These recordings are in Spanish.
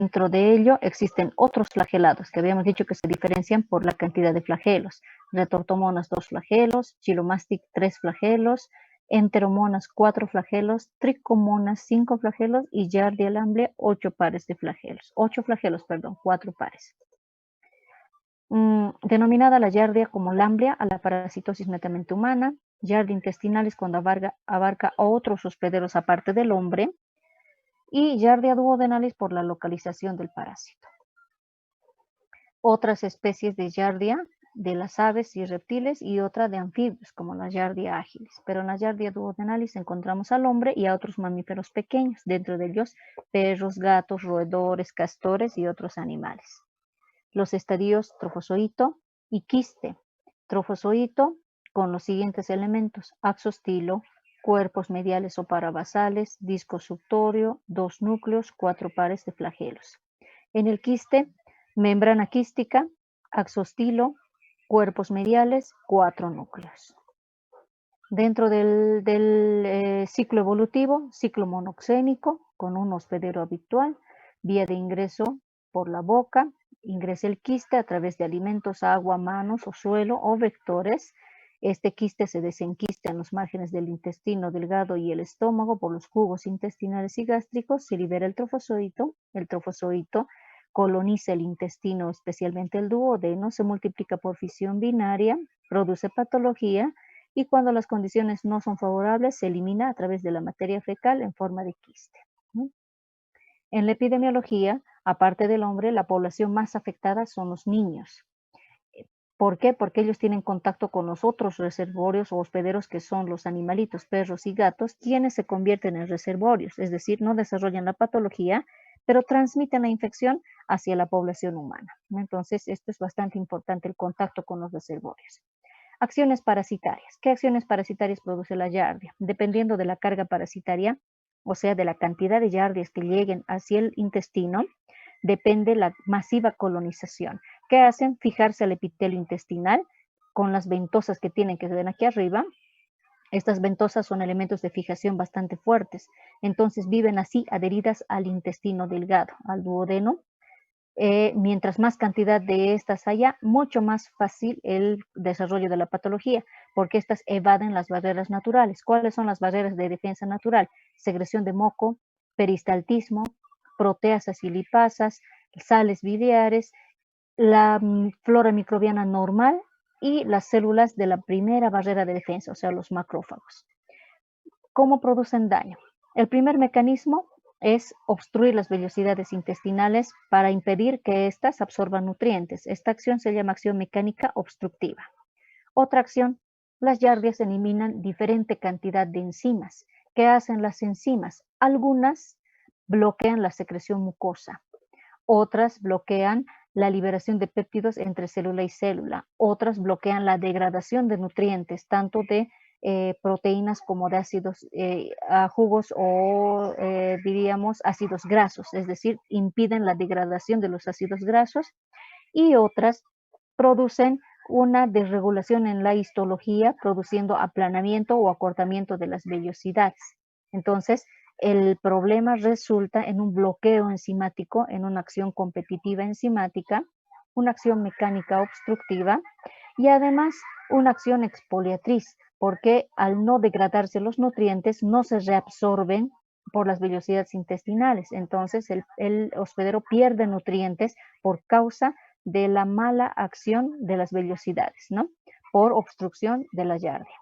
Dentro de ello existen otros flagelados que habíamos dicho que se diferencian por la cantidad de flagelos. Retortomonas 2 flagelos, Chilomastic 3 flagelos, Enteromonas 4 flagelos, Trichomonas 5 flagelos y Giardia lamblia 8 pares de flagelos. 8 flagelos, perdón, 4 pares. Denominada la Giardia como lamblia a la parasitosis netamente humana, Giardia intestinales cuando abarca a otros hospederos aparte del hombre, y Giardia duodenalis por la localización del parásito. Otras especies de Giardia de las aves y reptiles y otra de anfibios como la Giardia agilis, pero en la Giardia duodenalis encontramos al hombre y a otros mamíferos pequeños, dentro de ellos perros, gatos, roedores, castores y otros animales. Los estadios trofozoito y quiste. Trofozoito con los siguientes elementos: axostilo, cuerpos mediales o parabasales, disco suctorio, 2 núcleos, 4 pares de flagelos. En el quiste, membrana quística, axostilo, cuerpos mediales, 4 núcleos. Dentro del ciclo evolutivo, ciclo monoxénico, con un hospedero habitual, vía de ingreso por la boca, ingresa el quiste a través de alimentos, agua, manos o suelo o vectores. Este quiste se desenquista en los márgenes del intestino delgado y el estómago por los jugos intestinales y gástricos, se libera el trofozoito coloniza el intestino, especialmente el duodeno, se multiplica por fisión binaria, produce patología y cuando las condiciones no son favorables se elimina a través de la materia fecal en forma de quiste. En la epidemiología, aparte del hombre, la población más afectada son los niños. ¿Por qué? Porque ellos tienen contacto con los otros reservorios o hospederos que son los animalitos, perros y gatos, quienes se convierten en reservorios, es decir, no desarrollan la patología, pero transmiten la infección hacia la población humana. Entonces, esto es bastante importante, el contacto con los reservorios. Acciones parasitarias. ¿Qué acciones parasitarias produce la Giardia? Dependiendo de la carga parasitaria, o sea, de la cantidad de Giardias que lleguen hacia el intestino, depende la masiva colonización. ¿Qué hacen? Fijarse al epitelio intestinal con las ventosas que tienen, que se ven aquí arriba. Estas ventosas son elementos de fijación bastante fuertes, entonces viven así adheridas al intestino delgado, al duodeno. Mientras más cantidad de estas haya, mucho más fácil el desarrollo de la patología, porque estas evaden las barreras naturales. ¿Cuáles son las barreras de defensa natural? Secreción de moco, peristaltismo, proteasas y lipasas, sales biliares, la flora microbiana normal y las células de la primera barrera de defensa, o sea, los macrófagos. ¿Cómo producen daño? El primer mecanismo es obstruir las vellosidades intestinales para impedir que éstas absorban nutrientes. Esta acción se llama acción mecánica obstructiva. Otra acción, las Giardias eliminan diferente cantidad de enzimas. ¿Qué hacen las enzimas? Algunas bloquean la secreción mucosa, otras bloquean la liberación de péptidos entre célula y célula, otras bloquean la degradación de nutrientes, tanto de proteínas como de ácidos, jugos o diríamos ácidos grasos, es decir, impiden la degradación de los ácidos grasos, y otras producen una desregulación en la histología, produciendo aplanamiento o acortamiento de las vellosidades. Entonces, el problema resulta en un bloqueo enzimático, en una acción competitiva enzimática, una acción mecánica obstructiva y además una acción exfoliatriz, porque al no degradarse los nutrientes no se reabsorben por las vellosidades intestinales. Entonces el hospedero pierde nutrientes por causa de la mala acción de las vellosidades, ¿no? Por obstrucción de la Giardia.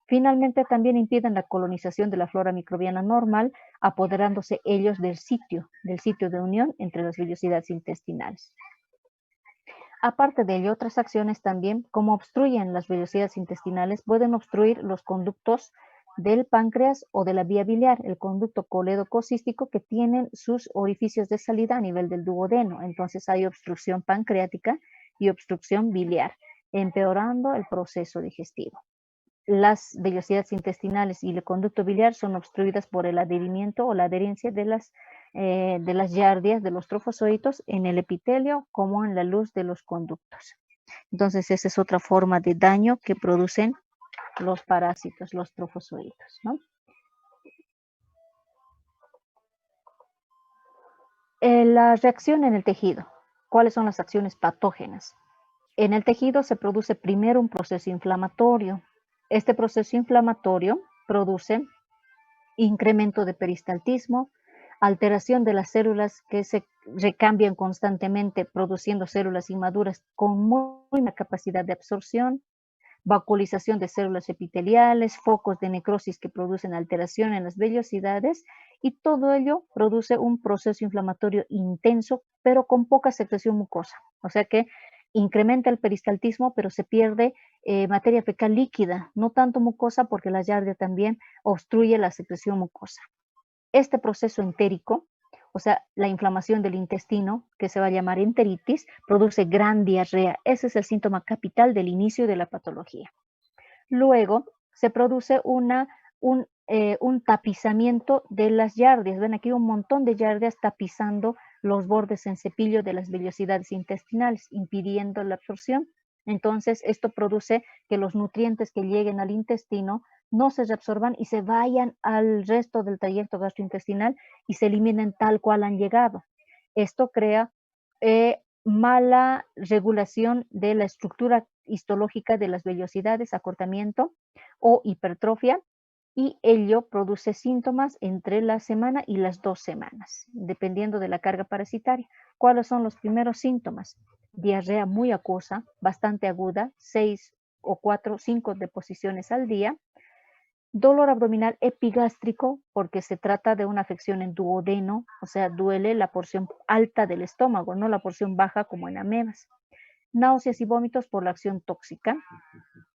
Finalmente, también impiden la colonización de la flora microbiana normal, apoderándose ellos del sitio de unión entre las vellosidades intestinales. Aparte de ello, otras acciones también, como obstruyen las vellosidades intestinales, pueden obstruir los conductos del páncreas o de la vía biliar, el conducto coledococístico, que tienen sus orificios de salida a nivel del duodeno. Entonces hay obstrucción pancreática y obstrucción biliar, empeorando el proceso digestivo. Las vellosidades intestinales y el conducto biliar son obstruidas por el adherimiento o la adherencia de las Giardias, de los trofozoitos, en el epitelio como en la luz de los conductos. Entonces, esa es otra forma de daño que producen los parásitos, los trofozoitos, ¿no? La reacción en el tejido. ¿Cuáles son las acciones patógenas? En el tejido se produce primero un proceso inflamatorio. Este proceso inflamatorio produce incremento de peristaltismo, alteración de las células que se recambian constantemente, produciendo células inmaduras con muy buena capacidad de absorción, vacuolización de células epiteliales, focos de necrosis que producen alteración en las vellosidades, y todo ello produce un proceso inflamatorio intenso, pero con poca secreción mucosa. O sea que incrementa el peristaltismo, pero se pierde materia fecal líquida, no tanto mucosa, porque la giardia también obstruye la secreción mucosa. Este proceso entérico, o sea, la inflamación del intestino, que se va a llamar enteritis, produce gran diarrea. Ese es el síntoma capital del inicio de la patología. Luego se produce un tapizamiento de las yardias. Ven aquí un montón de yardias tapizando los bordes en cepillo de las vellosidades intestinales, impidiendo la absorción. Entonces, esto produce que los nutrientes que lleguen al intestino no se reabsorban y se vayan al resto del trayecto gastrointestinal y se eliminen tal cual han llegado. Esto crea mala regulación de la estructura histológica de las vellosidades, acortamiento o hipertrofia, y ello produce síntomas entre la semana y las 2 semanas, dependiendo de la carga parasitaria. ¿Cuáles son los primeros síntomas? Diarrea muy acuosa, bastante aguda, 6 o 4, 5 deposiciones al día. Dolor abdominal epigástrico, porque se trata de una afección en duodeno, o sea, duele la porción alta del estómago, no la porción baja como en amebas. Náuseas y vómitos por la acción tóxica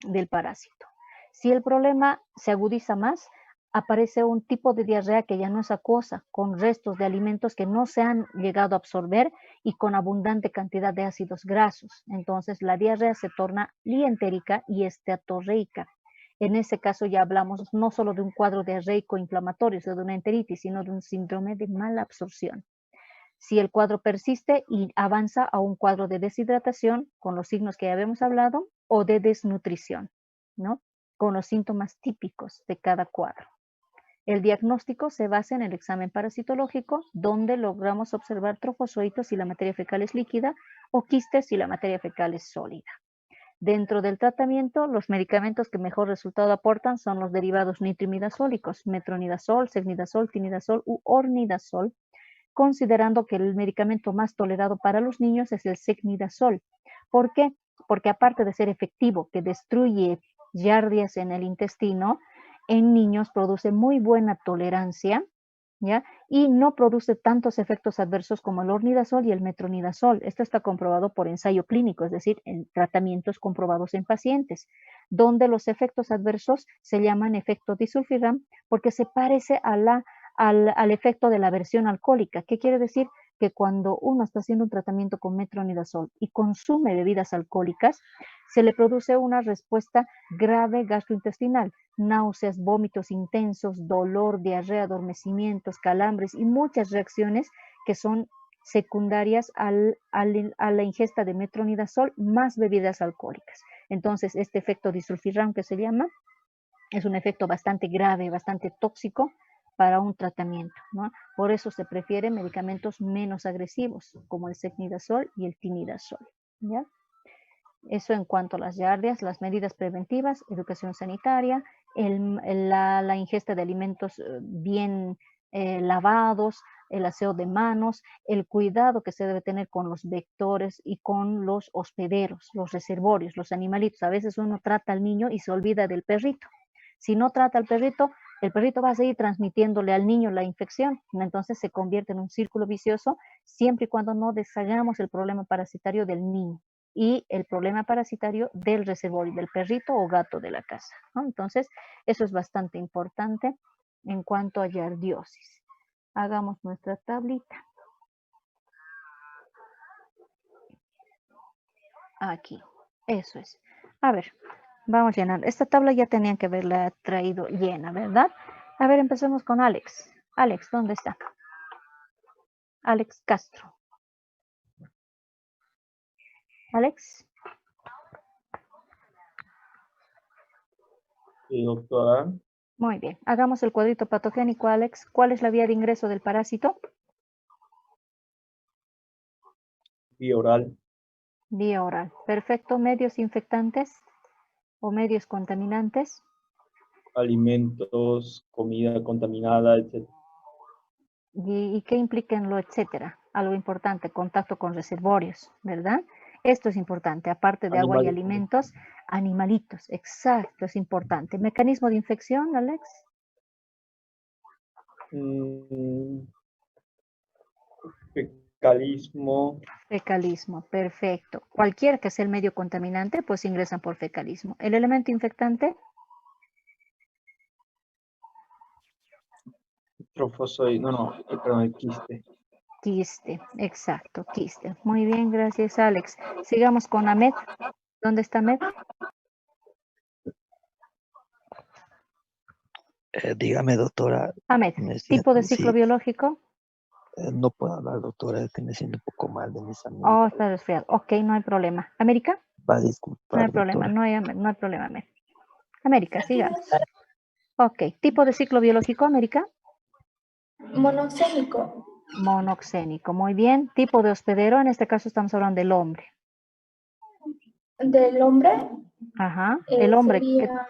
del parásito. Si el problema se agudiza más, aparece un tipo de diarrea que ya no es acuosa, con restos de alimentos que no se han llegado a absorber y con abundante cantidad de ácidos grasos. Entonces la diarrea se torna lientérica y esteatorreica. En ese caso ya hablamos no solo de un cuadro diarreico inflamatorio, o de una enteritis, sino de un síndrome de mala absorción. Si el cuadro persiste y avanza a un cuadro de deshidratación, con los signos que ya habíamos hablado, o de desnutrición, ¿no? Con los síntomas típicos de cada cuadro. El diagnóstico se basa en el examen parasitológico, donde logramos observar trofozoitos si la materia fecal es líquida o quistes si la materia fecal es sólida. Dentro del tratamiento, los medicamentos que mejor resultado aportan son los derivados nitrimidazólicos, metronidazol, secnidazol, tinidazol u ornidazol, considerando que el medicamento más tolerado para los niños es el secnidazol. ¿Por qué? Porque aparte de ser efectivo, que destruye yardias en el intestino, en niños produce muy buena tolerancia, ¿ya? Y no produce tantos efectos adversos como el ornidazol y el metronidazol. Esto está comprobado por ensayo clínico, es decir, en tratamientos comprobados en pacientes, donde los efectos adversos se llaman efecto disulfiram porque se parece al efecto de la aversión alcohólica. ¿Qué quiere decir? Que cuando uno está haciendo un tratamiento con metronidazol y consume bebidas alcohólicas, se le produce una respuesta grave gastrointestinal, náuseas, vómitos intensos, dolor, diarrea, adormecimientos, calambres y muchas reacciones que son secundarias a la ingesta de metronidazol más bebidas alcohólicas. Entonces, este efecto disulfiram que se llama es un efecto bastante grave, bastante tóxico para un tratamiento, ¿no? Por eso se prefieren medicamentos menos agresivos, como el secnidazol y el tinidazol, ¿ya? Eso en cuanto a las yardias, las medidas preventivas, educación sanitaria, la ingesta de alimentos bien lavados, el aseo de manos, el cuidado que se debe tener con los vectores y con los hospederos, los reservorios, los animalitos. A veces uno trata al niño y se olvida del perrito. Si no trata al perrito, el perrito va a seguir transmitiéndole al niño la infección. Entonces se convierte en un círculo vicioso siempre y cuando no deshagamos el problema parasitario del niño y el problema parasitario del reservorio, del perrito o gato de la casa, ¿no? Entonces, eso es bastante importante en cuanto a yardiosis. Hagamos nuestra tablita. Aquí, eso es. A ver, vamos a llenar. Esta tabla ya tenían que haberla traído llena, ¿verdad? A ver, empecemos con Alex. Alex, ¿dónde está? Alex Castro. Alex. Sí, doctora. Muy bien. Hagamos el cuadrito patogénico, Alex. ¿Cuál es la vía de ingreso del parásito? Vía oral. Vía oral. Perfecto. Medios infectantes o medios contaminantes. Alimentos, comida contaminada, etc. ¿Y qué implica en lo etcétera? Algo importante, contacto con reservorios, ¿verdad? Esto es importante, aparte de agua y Animales. alimentos, animalitos, exacto, es importante. ¿Mecanismo de infección, Alex? Fecalismo. Fecalismo, perfecto. Cualquiera que sea el medio contaminante, pues ingresan por fecalismo. ¿El elemento infectante? Trofozoide. No, perdón, el quiste. Quiste, exacto, quiste. Muy bien, gracias, Alex. Sigamos con Ahmed. ¿Dónde está Ahmed? Dígame, doctora. Ahmed, tipo de ciclo biológico. No puedo hablar, doctora, es que me siento un poco mal de mis amigos. Oh, está resfriado. Ok, no hay problema. ¿América? Va a disculpar, No hay problema, doctora. no hay problema, Ahmed. América, sigamos. Ok, tipo de ciclo biológico, América. Monoxénico. Monoxénico, muy bien. Tipo de hospedero, en este caso estamos hablando del hombre. Del hombre Ajá, el hombre sería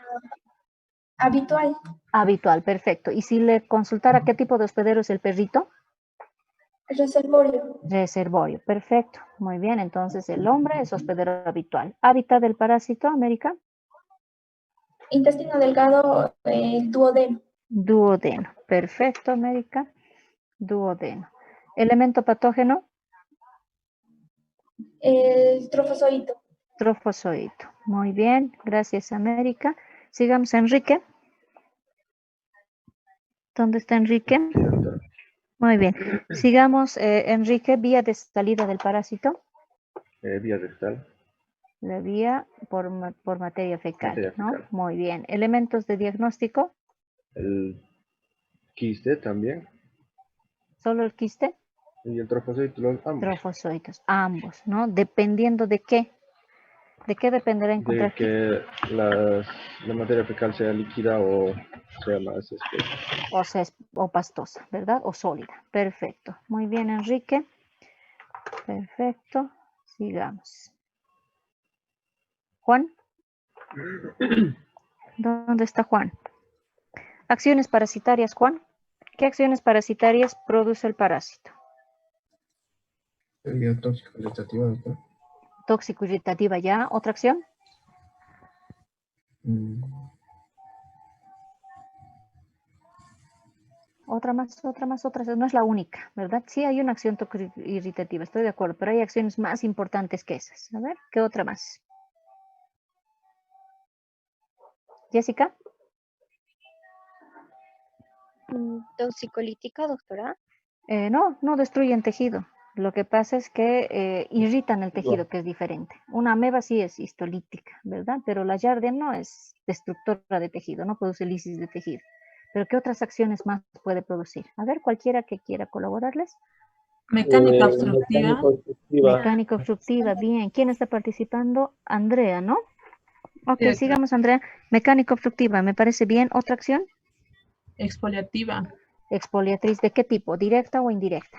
habitual. habitual, perfecto. Y si le consultara qué tipo de hospedero es el perrito, Reservorio. reservorio, perfecto. Muy bien, entonces el hombre es hospedero habitual. Hábitat del parásito, América. Intestino delgado, duodeno. Duodeno, perfecto, América. Duodeno. Elemento patógeno, El trofozoito. trofozoito. Muy bien, gracias, América. Sigamos, Enrique. ¿Dónde está Enrique? Muy bien. Sigamos, Enrique, vía de salida del parásito. Vía rectal. La vía por materia fecal, Materia ¿no? fecal. Muy bien. Elementos de diagnóstico, El quiste también. solo el quiste, Y el trofozoito, los ambos. trofozoitos, ambos, ¿no? Dependiendo de qué. ¿De qué dependerá De encontrar que la materia fecal sea líquida o sea más espesa. o sea, o pastosa, ¿verdad? O sólida. Perfecto. Muy bien, Enrique. Perfecto. Sigamos. Juan. ¿Dónde está Juan? Acciones parasitarias, Juan. ¿Qué acciones parasitarias produce el parásito? Sería tóxico-irritativa, doctor. Tóxico irritativa ya. ¿Otra acción? Otra más. No es la única, ¿verdad? Sí hay una acción tóxico irritativa, estoy de acuerdo, pero hay acciones más importantes que esas. A ver, ¿qué otra más? Jessica. Toxicolítica, doctora. No destruyen tejido. Lo que pasa es que irritan el tejido, que es diferente. Una ameba sí es histolítica, ¿verdad? Pero la Giardia no es destructora de tejido, no produce lisis de tejido. Pero ¿qué otras acciones más puede producir? A ver, cualquiera que quiera colaborarles. Mecánica obstructiva. Mecánica obstructiva, bien. ¿Quién está participando? Andrea, ¿no? Ok, Sí, sigamos, Andrea. Mecánica obstructiva, me parece bien. ¿Otra acción? exfoliativa. Exfoliatriz, ¿de qué tipo? ¿Directa o indirecta?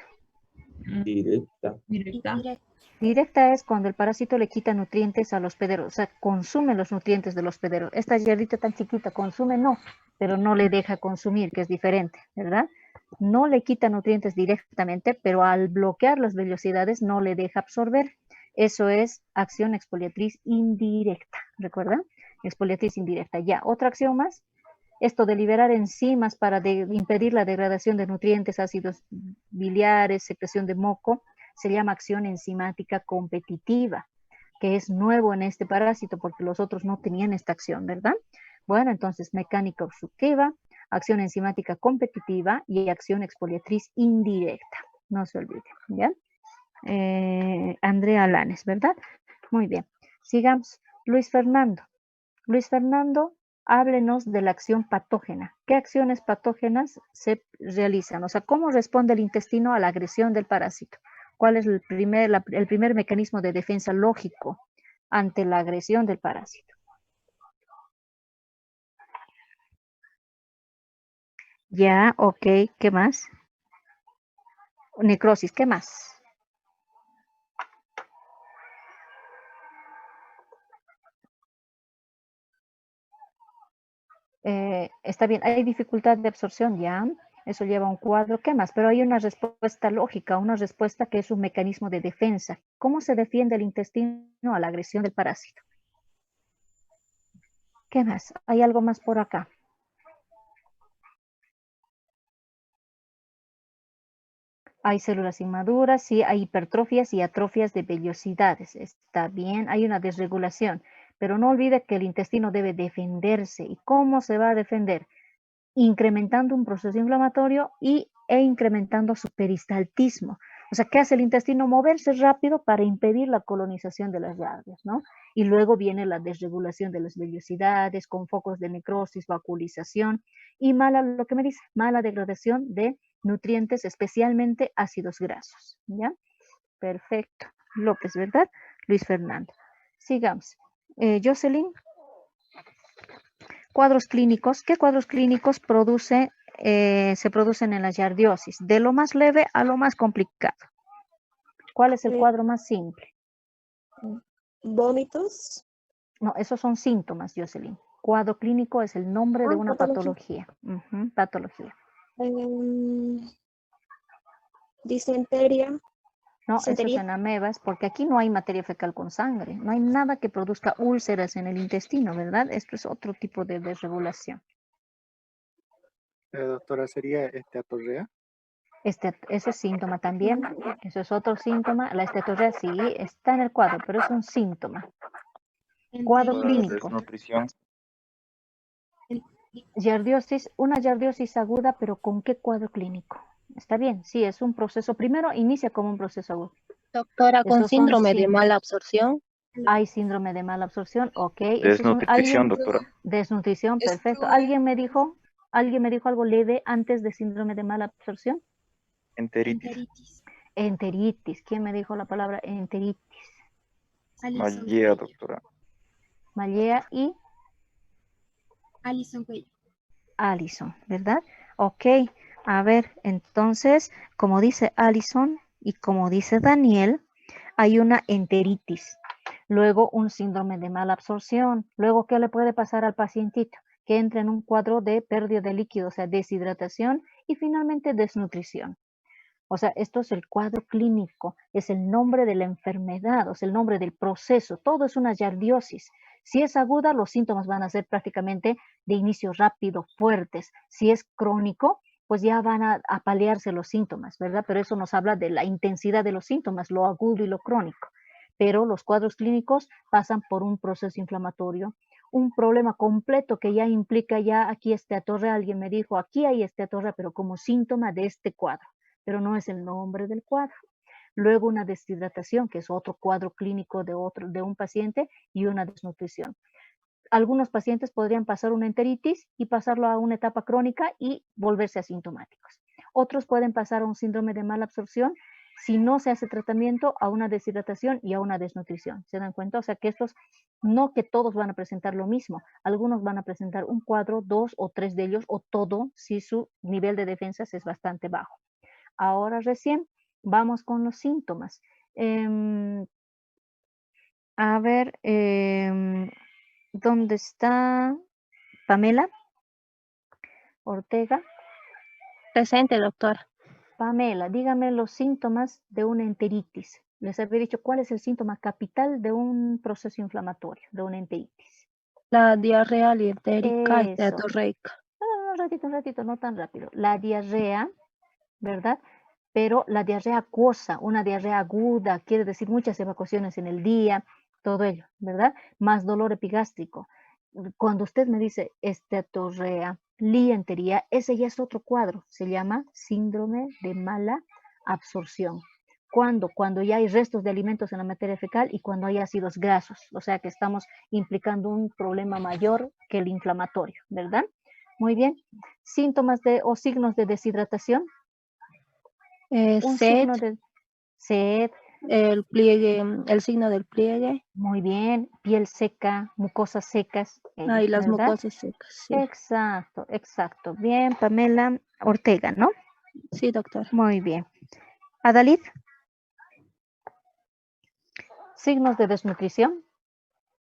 Directa. Directa. Directa es cuando el parásito le quita nutrientes al hospedero, o sea, consume los nutrientes del hospedero. Esta hierbita tan chiquita consume, no, pero no le deja consumir, que es diferente, ¿verdad? No le quita nutrientes directamente, pero al bloquear las vellosidades no le deja absorber. Eso es acción exfoliatriz indirecta, ¿recuerdan? Exfoliatriz indirecta. Ya, otra acción más. Esto de liberar enzimas para impedir la degradación de nutrientes, ácidos biliares, secreción de moco, se llama acción enzimática competitiva, que es nuevo en este parásito porque los otros no tenían esta acción, ¿verdad? Bueno, entonces mecánica obstructiva, acción enzimática competitiva y acción exfoliatriz indirecta. No se olviden, ¿ya? Andrea Lanes, ¿verdad? Muy bien. Sigamos. Luis Fernando. Luis Fernando, háblenos de la acción patógena. ¿Qué acciones patógenas se realizan? O sea, ¿cómo responde el intestino a la agresión del parásito? ¿Cuál es el primer mecanismo de defensa lógico ante la agresión del parásito? Ya, ok, ¿qué más? Necrosis, ¿qué más? Está bien, hay dificultad de absorción, ya. Eso lleva un cuadro. ¿Qué más? Pero hay una respuesta lógica, una respuesta que es un mecanismo de defensa. ¿Cómo se defiende el intestino a la agresión del parásito? ¿Qué más? ¿Hay algo más por acá? Hay células inmaduras, sí, hay hipertrofias y atrofias de vellosidades. Está bien, hay una desregulación. Pero no olvide que el intestino debe defenderse. ¿Y cómo se va a defender? Incrementando un proceso inflamatorio e incrementando su peristaltismo. O sea, ¿qué hace el intestino? Moverse rápido para impedir la colonización de las yardias, ¿no? Y luego viene la desregulación de las vellosidades con focos de necrosis, vacuolización y lo que me dice, mala degradación de nutrientes, especialmente ácidos grasos, ¿ya? Perfecto. López, ¿verdad? Luis Fernando. Sigamos. Jocelyn. Cuadros clínicos. ¿Qué cuadros clínicos se producen en la yardiosis? De lo más leve a lo más complicado. ¿Cuál es el cuadro más simple? Vómitos. No, esos son síntomas, Jocelyn. Cuadro clínico es el nombre de una patología. Patología. Disentería. No, eso es en amebas, porque aquí no hay materia fecal con sangre. No hay nada que produzca úlceras en el intestino, ¿verdad? Esto es otro tipo de desregulación. Doctora, ¿sería esteatorrea? Eso es síntoma también. Eso es otro síntoma. La esteatorrea sí está en el cuadro, pero es un síntoma. Cuadro clínico. Desnutrición. Yardiosis, una yardiosis aguda, pero ¿con qué cuadro clínico? Está bien, sí, es un proceso. Primero inicia como un proceso agudo. Doctora, con síndrome de mala absorción. Hay síndrome de mala absorción, ok. Desnutrición, doctora. Desnutrición, perfecto. ¿Alguien me dijo algo leve antes de síndrome de mala absorción? Enteritis. Enteritis. ¿Quién me dijo la palabra enteritis? Mallea, doctora. Mallea y Alison Cuello. Alison, ¿verdad? Ok, a ver, entonces, como dice Alison y como dice Daniel, hay una enteritis, luego un síndrome de mala absorción, luego ¿qué le puede pasar al pacientito? Que entre en un cuadro de pérdida de líquido, o sea, deshidratación y finalmente desnutrición. O sea, esto es el cuadro clínico, es el nombre de la enfermedad, o sea, el nombre del proceso, todo es una yardiosis. Si es aguda, los síntomas van a ser prácticamente de inicio rápido, fuertes. Si es crónico, pues ya van a paliarse los síntomas, ¿verdad? Pero eso nos habla de la intensidad de los síntomas, lo agudo y lo crónico. Pero los cuadros clínicos pasan por un proceso inflamatorio, un problema completo que ya implica aquí esteatorrea, alguien me dijo, aquí hay esteatorrea, pero como síntoma de este cuadro, pero no es el nombre del cuadro. Luego una deshidratación, que es otro cuadro clínico de un paciente, y una desnutrición. Algunos pacientes podrían pasar una enteritis y pasarlo a una etapa crónica y volverse asintomáticos. Otros pueden pasar a un síndrome de mala absorción si no se hace tratamiento, a una deshidratación y a una desnutrición. ¿Se dan cuenta? O sea que no que todos van a presentar lo mismo. Algunos van a presentar un cuadro, 2 o 3 de ellos, o todo si su nivel de defensas es bastante bajo. Ahora recién vamos con los síntomas. A ver, ¿dónde está Pamela Ortega? Presente, doctora. Pamela, dígame los síntomas de una enteritis. Les había dicho cuál es el síntoma capital de un proceso inflamatorio, de una enteritis. La diarrea entérica esteatorreica. Un ratito, no tan rápido. La diarrea, ¿verdad? Pero la diarrea acuosa, una diarrea aguda, quiere decir muchas evacuaciones en el día, todo ello, ¿verdad? Más dolor epigástrico. Cuando usted me dice esteatorrea, lientería, ese ya es otro cuadro, se llama síndrome de mala absorción. Cuando ya hay restos de alimentos en la materia fecal y cuando hay ácidos grasos, o sea que estamos implicando un problema mayor que el inflamatorio, ¿verdad? Muy bien. Síntomas o signos de deshidratación. Sed, sed, el pliegue, el signo del pliegue. Muy bien, piel seca, mucosas secas. Y las mucosas secas, sí. Exacto. Bien, Pamela Ortega, ¿no? Sí, doctor. Muy bien. Adalid. Signos de desnutrición.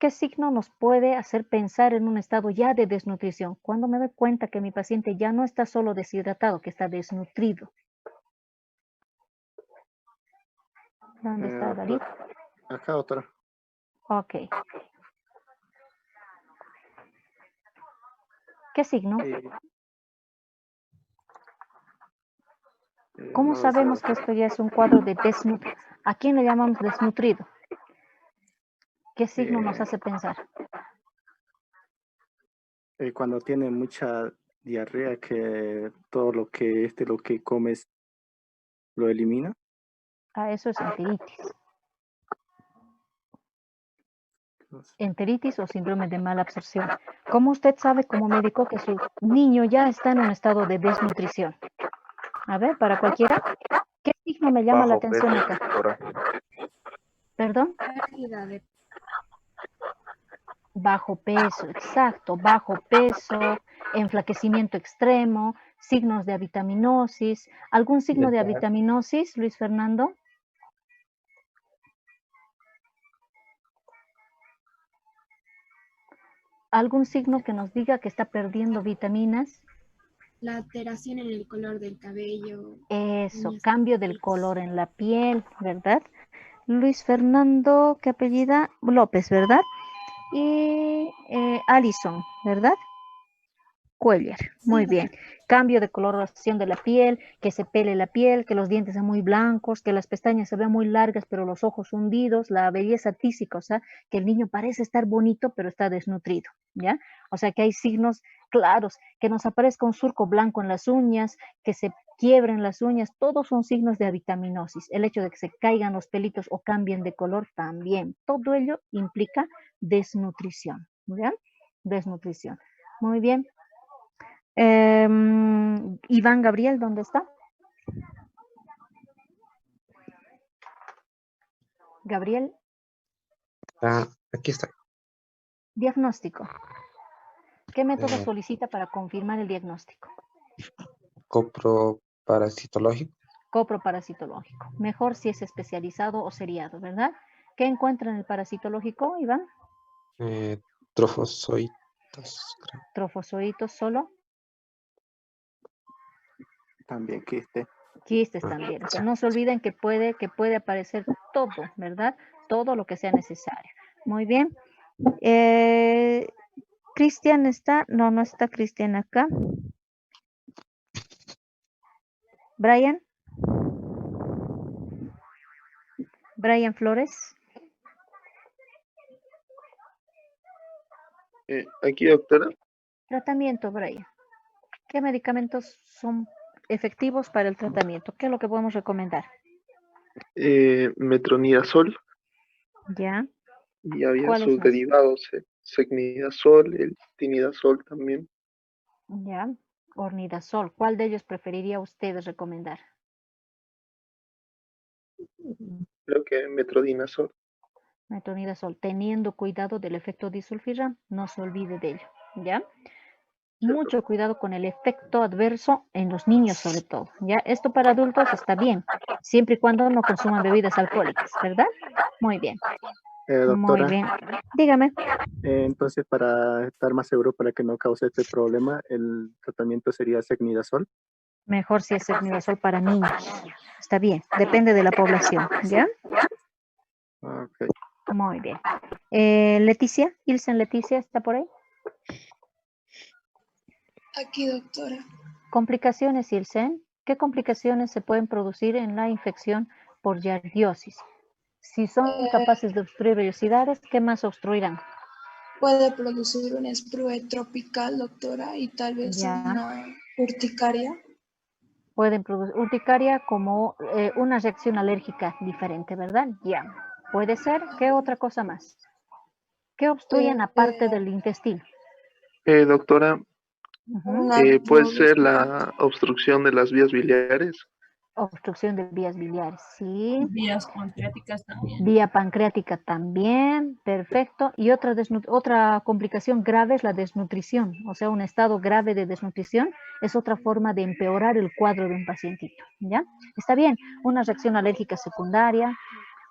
¿Qué signo nos puede hacer pensar en un estado ya de desnutrición? Cuando me doy cuenta que mi paciente ya no está solo deshidratado, que está desnutrido. ¿Dónde está David? Acá, doctora. Ok. ¿Qué signo? ¿Cómo No, sabemos doctora. que esto ya es un cuadro de desnutrido? ¿A quién le llamamos desnutrido? ¿Qué signo nos hace pensar? Cuando tiene mucha diarrea, que todo lo que comes lo elimina. Eso es enteritis. Enteritis o síndrome de mala absorción. ¿Cómo usted sabe como médico que su niño ya está en un estado de desnutrición? A ver, para cualquiera. ¿Qué signo me llama la Bajo atención peso, acá? doctora. ¿Perdón? Bajo peso, exacto. Bajo peso, enflaquecimiento extremo, signos de avitaminosis. ¿Algún signo de avitaminosis, Luis Fernando? ¿Algún signo que nos diga que está perdiendo vitaminas? La alteración en el color del cabello. Eso, cambio del color en la piel, ¿verdad? Luis Fernando, ¿qué apellida? López, ¿verdad? Y Alison, ¿verdad? Cuellar, muy bien. Cambio de coloración de la piel, que se pele la piel, que los dientes sean muy blancos, que las pestañas se vean muy largas, pero los ojos hundidos, la belleza tísica, o sea, que el niño parece estar bonito, pero está desnutrido, ¿ya? O sea, que hay signos claros, que nos aparezca un surco blanco en las uñas, que se quiebren las uñas, todos son signos de avitaminosis. El hecho de que se caigan los pelitos o cambien de color también. Todo ello implica desnutrición, ¿ya? Desnutrición. Muy bien. Iván Gabriel, ¿dónde está? Gabriel. Aquí está. Diagnóstico. ¿Qué método solicita para confirmar el diagnóstico? Coproparasitológico. Coproparasitológico. Mejor si es especializado o seriado, ¿verdad? ¿Qué encuentra en el parasitológico, Iván? Trofozoitos. Trofozoitos solo. También quiste. Quistes también. O sea, no se olviden que puede aparecer todo, ¿verdad? Todo lo que sea necesario. Muy bien. Cristian está, no está Cristian acá. Brian. Brian Flores. Aquí, doctora. Tratamiento, Brian. ¿Qué medicamentos son efectivos para el tratamiento? ¿Qué es lo que podemos recomendar? Metronidazol. Ya. Y había ¿Cuáles sus más? derivados, secnidazol, el tinidazol también. Ya. Ornidazol. ¿Cuál de ellos preferiría usted recomendar? Creo que metronidazol. Metronidazol, teniendo cuidado del efecto disulfiram, no se olvide de ello, ¿ya? Mucho cuidado con el efecto adverso en los niños sobre todo, ¿ya? Esto para adultos está bien, siempre y cuando no consuman bebidas alcohólicas, ¿verdad? Muy bien. Doctora, muy bien. Dígame. Entonces, para estar más seguro, para que no cause este problema, el tratamiento sería secnidazol. Mejor si es secnidazol para niños. Está bien, depende de la población, ¿ya? Okay. Muy bien. Leticia, Ilsen Leticia, ¿está por ahí? Aquí, doctora. Complicaciones, Ilsen. ¿Qué complicaciones se pueden producir en la infección por giardiosis? Si son capaces de obstruir vellosidades, ¿qué más obstruirán? Puede producir una sprue tropical, doctora, y tal vez una urticaria. Pueden producir urticaria como una reacción alérgica diferente, ¿verdad? Ya. Puede ser. ¿Qué otra cosa más? ¿Qué obstruyen aparte del intestino? Doctora, ¿puede ser la obstrucción de las vías biliares? Obstrucción de vías biliares, sí. Vías pancreáticas también. Vía pancreática también, perfecto. Y otra complicación grave es la desnutrición, o sea, un estado grave de desnutrición es otra forma de empeorar el cuadro de un pacientito, ¿ya? Está bien, una reacción alérgica secundaria,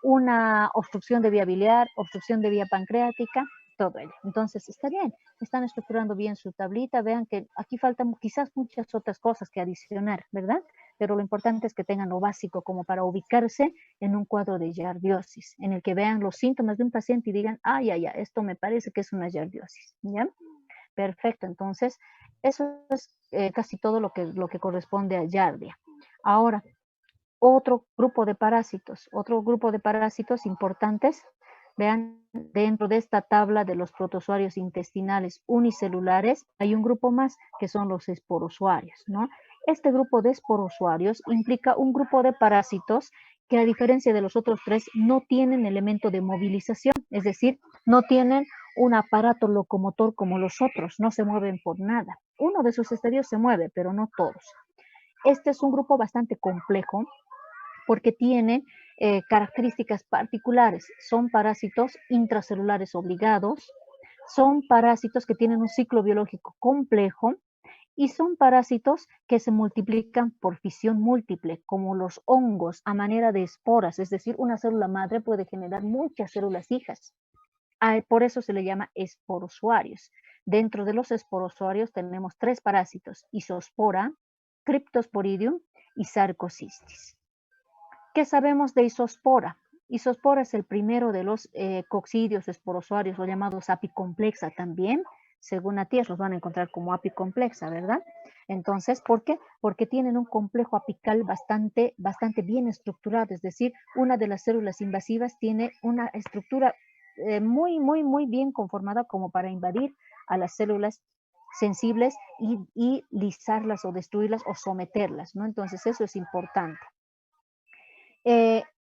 una obstrucción de vía biliar, obstrucción de vía pancreática, todo ello. Entonces, está bien, están estructurando bien su tablita, vean que aquí faltan quizás muchas otras cosas que adicionar, ¿verdad? Pero lo importante es que tengan lo básico como para ubicarse en un cuadro de yardiosis, en el que vean los síntomas de un paciente y digan, ah, ya, esto me parece que es una yardiosis, ¿ya? Perfecto, entonces, eso es casi todo lo que corresponde a yardia. Ahora, otro grupo de parásitos importantes. Vean, dentro de esta tabla de los protozoarios intestinales unicelulares, hay un grupo más que son los esporozoarios, ¿no? Este grupo de esporozoarios implica un grupo de parásitos que, a diferencia de los otros tres, no tienen elemento de movilización, es decir, no tienen un aparato locomotor como los otros, no se mueven por nada. Uno de sus estadios se mueve, pero no todos. Este es un grupo bastante complejo, porque tiene características particulares. Son parásitos intracelulares obligados, son parásitos que tienen un ciclo biológico complejo y son parásitos que se multiplican por fisión múltiple, como los hongos a manera de esporas, es decir, una célula madre puede generar muchas células hijas. Por eso se le llama esporozoarios. Dentro de los esporozoarios tenemos 3 parásitos: Isospora, Cryptosporidium y Sarcocistis. ¿Qué sabemos de Isospora? Isospora es el primero de los coccidios esporozoarios, o llamados apicomplexa también. Según Attias los van a encontrar como apicomplexa, ¿verdad? Entonces, ¿por qué? Porque tienen un complejo apical bastante bien estructurado, es decir, una de las células invasivas tiene una estructura muy bien conformada como para invadir a las células sensibles y lisarlas o destruirlas o someterlas, ¿no? Entonces, eso es importante.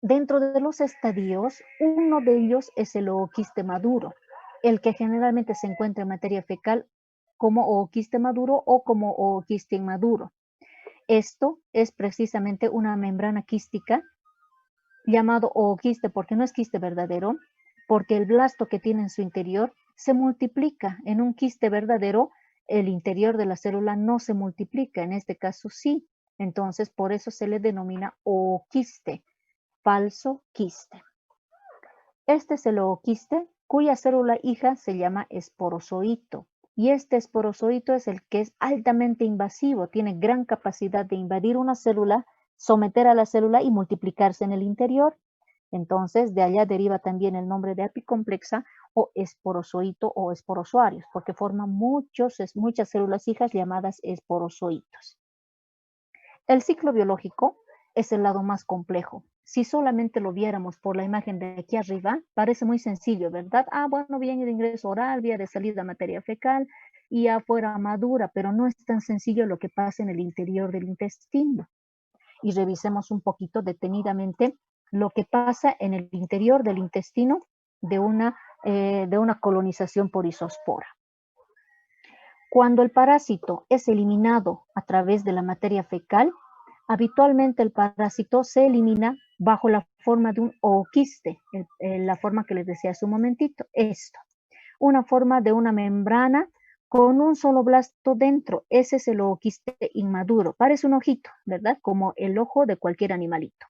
Dentro de los estadios, uno de ellos es el ooquiste maduro, el que generalmente se encuentra en materia fecal como ooquiste maduro o como ooquiste inmaduro. Esto es precisamente una membrana quística llamado ooquiste, porque no es quiste verdadero, porque el blasto que tiene en su interior se multiplica. En un quiste verdadero, el interior de la célula no se multiplica, en este caso sí. Entonces, por eso se le denomina ooquiste, falso quiste. Este es el ooquiste, cuya célula hija se llama esporozoito. Y este esporozoito es el que es altamente invasivo, tiene gran capacidad de invadir una célula, someter a la célula y multiplicarse en el interior. Entonces, de allá deriva también el nombre de apicomplexa o esporozoito o esporozoarios, porque forma muchas células hijas llamadas esporozoitos. El ciclo biológico es el lado más complejo. Si solamente lo viéramos por la imagen de aquí arriba, parece muy sencillo, ¿verdad? Ah, bueno, viene de ingreso oral, vía de salida materia fecal y afuera madura, pero no es tan sencillo lo que pasa en el interior del intestino. Y revisemos un poquito detenidamente lo que pasa en el interior del intestino de una colonización por isospora. Cuando el parásito es eliminado a través de la materia fecal, habitualmente el parásito se elimina bajo la forma de un ooquiste, la forma que les decía hace un momentito, esto. Una forma de una membrana con un solo blasto dentro. Ese es el ooquiste inmaduro. Parece un ojito, ¿verdad? Como el ojo de cualquier animalito.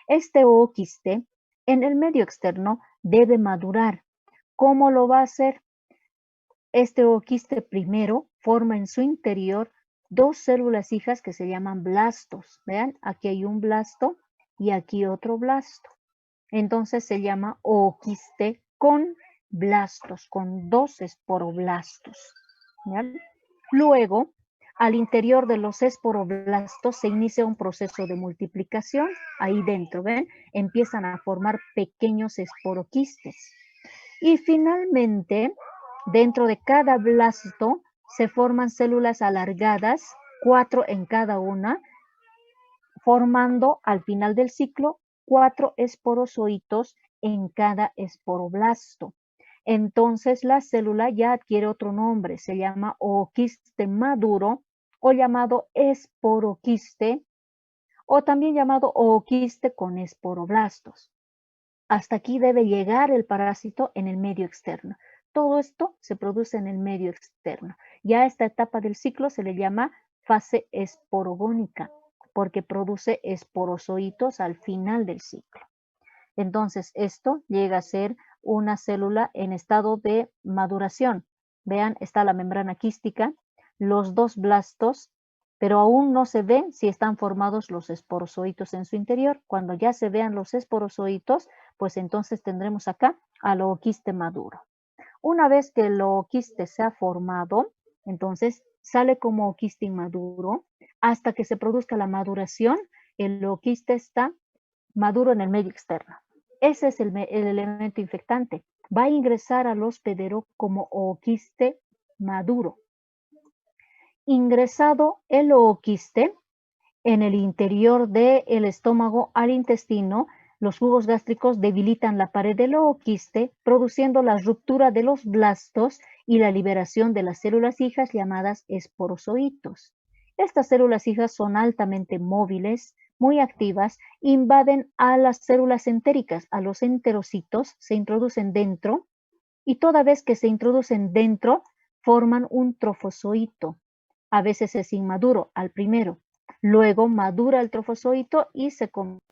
Este ooquiste en el medio externo debe madurar. ¿Cómo lo va a hacer? Este ooquiste primero forma en su interior 2 células hijas que se llaman blastos. Vean, aquí hay un blasto y aquí otro blasto. Entonces se llama ooquiste con blastos, con 2 esporoblastos. ¿Vean? Luego, al interior de los esporoblastos se inicia un proceso de multiplicación. Ahí dentro, ¿ven? Empiezan a formar pequeños esporoquistes. Y finalmente, dentro de cada blasto se forman células alargadas, 4 en cada una, formando al final del ciclo 4 esporozoitos en cada esporoblasto. Entonces la célula ya adquiere otro nombre, se llama ooquiste maduro o llamado esporoquiste o también llamado ooquiste con esporoblastos. Hasta aquí debe llegar el parásito en el medio externo. Todo esto se produce en el medio externo. Ya a esta etapa del ciclo se le llama fase esporogónica, porque produce esporozoitos al final del ciclo. Entonces, esto llega a ser una célula en estado de maduración. Vean, está la membrana quística, los dos blastos, pero aún no se ven si están formados los esporozoitos en su interior. Cuando ya se vean los esporozoitos, pues entonces tendremos acá al ooquiste maduro. Una vez que el ooquiste se ha formado, entonces sale como ooquiste inmaduro. Hasta que se produzca la maduración, el ooquiste está maduro en el medio externo. Ese es el elemento infectante. Va a ingresar al hospedero como ooquiste maduro. Ingresado el ooquiste en el interior del estómago al intestino, los jugos gástricos debilitan la pared del ooquiste, produciendo la ruptura de los blastos y la liberación de las células hijas llamadas esporozoitos. Estas células hijas son altamente móviles, muy activas, invaden a las células entéricas, a los enterocitos, se introducen dentro y toda vez que se introducen dentro forman un trofozoito. A veces es inmaduro al primero. Luego madura el trofozoito y se convierte